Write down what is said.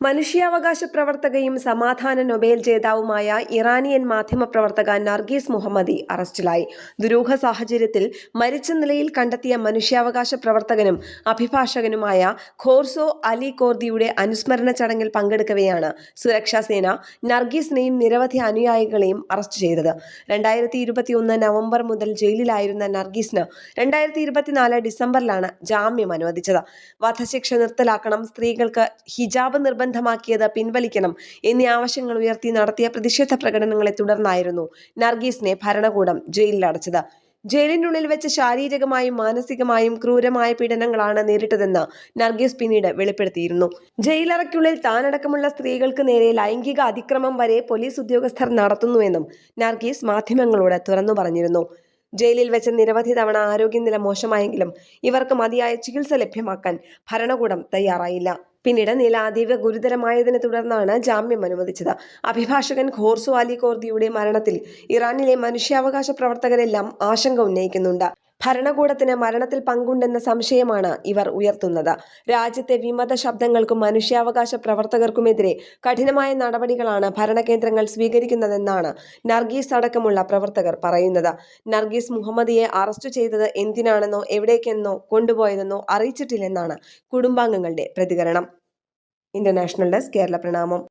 മനുഷ്യാവകാശ പ്രവർത്തകയും സമാധാന Nobel ജേതാവുമായ Iranian മാധ്യമപ്രവർത്തക Nargis മുഹമ്മദി അറസ്റ്റിലായി. ദുരൂഹ സാഹചര്യത്തിൽ മരിച്ച നിലയിൽ കണ്ടെത്തിയ മനുഷ്യാവകാശ പ്രവർത്തകനും അഭിഭാഷകനുമായ ഖോർസോ അലി കോർദിയുടെ അനുസ്മരണ ചടങ്ങിൽ പങ്കെടുക്കവെയാണ് സുരക്ഷാസേന നർഗീസിനെയും നിരവധി അനുയായികളെയും അറസ്റ്റ് ചെയ്തത്. 2021 നവംബർ മുതൽ ജയിലിലായിരുന്ന നർഗീസിന് 2024 ഡിസംബറിലാണ് ജാമ്യം അനുവദിച്ചത്. വധശിക്ഷ നിർത്തലാക്കണം, സ്ത്രീകൾക്ക് ഹിജാബ് നിർബന്ധമാക്കിയത് പിൻവലിക്കണം എന്നീ ആവശ്യങ്ങൾ ഉയർത്തി നടത്തിയ പ്രതിഷേധ പ്രകടനങ്ങളെ തുടർന്നായിരുന്നു നർഗീസിനെ ഭരണകൂടം ജയിലിലടച്ചത്. ജയിലിനുള്ളിൽ വെച്ച് ശാരീരികമായും മാനസികമായും ക്രൂരമായ പീഡനങ്ങളാണ് നേരിട്ടതെന്ന് നർഗീസ് പിന്നീട് വെളിപ്പെടുത്തിയിരുന്നു. ജയിലറയ്ക്കുള്ളിൽ താനടക്കമുള്ള സ്ത്രീകൾക്ക് നേരെ ലൈംഗിക അതിക്രമം വരെ പോലീസ് ഉദ്യോഗസ്ഥർ നടത്തുന്നുവെന്നും നർഗീസ് മാധ്യമങ്ങളോട് തുറന്നു പറഞ്ഞിരുന്നു. ജയിലിൽ വെച്ച് നിരവധി തവണ ആരോഗ്യനില മോശമായെങ്കിലും ഇവർക്ക് മതിയായ ചികിത്സ ലഭ്യമാക്കാൻ ഭരണകൂടം തയ്യാറായില്ല. പിന്നീട് നില അതീവ ഗുരുതരമായതിനെ തുടർന്നാണ് ജാമ്യം അനുവദിച്ചത്. അഭിഭാഷകൻ ഖോർസോ അലി കോർദിയുടെ മരണത്തിൽ ഇറാനിലെ മനുഷ്യാവകാശ പ്രവർത്തകരെല്ലാം ആശങ്ക ഉന്നയിക്കുന്നുണ്ട്. ഭരണകൂടത്തിന് മരണത്തിൽ പങ്കുണ്ടെന്ന സംശയമാണ് ഇവർ ഉയർത്തുന്നത്. രാജ്യത്തെ വിമത ശബ്ദങ്ങൾക്കും മനുഷ്യാവകാശ പ്രവർത്തകർക്കുമെതിരെ കഠിനമായ നടപടികളാണ് ഭരണകേന്ദ്രങ്ങൾ സ്വീകരിക്കുന്നതെന്നാണ് നർഗീസ് അടക്കമുള്ള പ്രവർത്തകർ പറയുന്നത്. നർഗീസ് മുഹമ്മദിയെ അറസ്റ്റ് ചെയ്തത് എന്തിനാണെന്നോ എവിടേക്കെന്നോ കൊണ്ടുപോയതെന്നോ അറിയിച്ചിട്ടില്ലെന്നാണ് കുടുംബാംഗങ്ങളുടെ പ്രതികരണം. ഇന്റർനാഷണൽ ഡെസ്ക്, കേരള പ്രണാമം.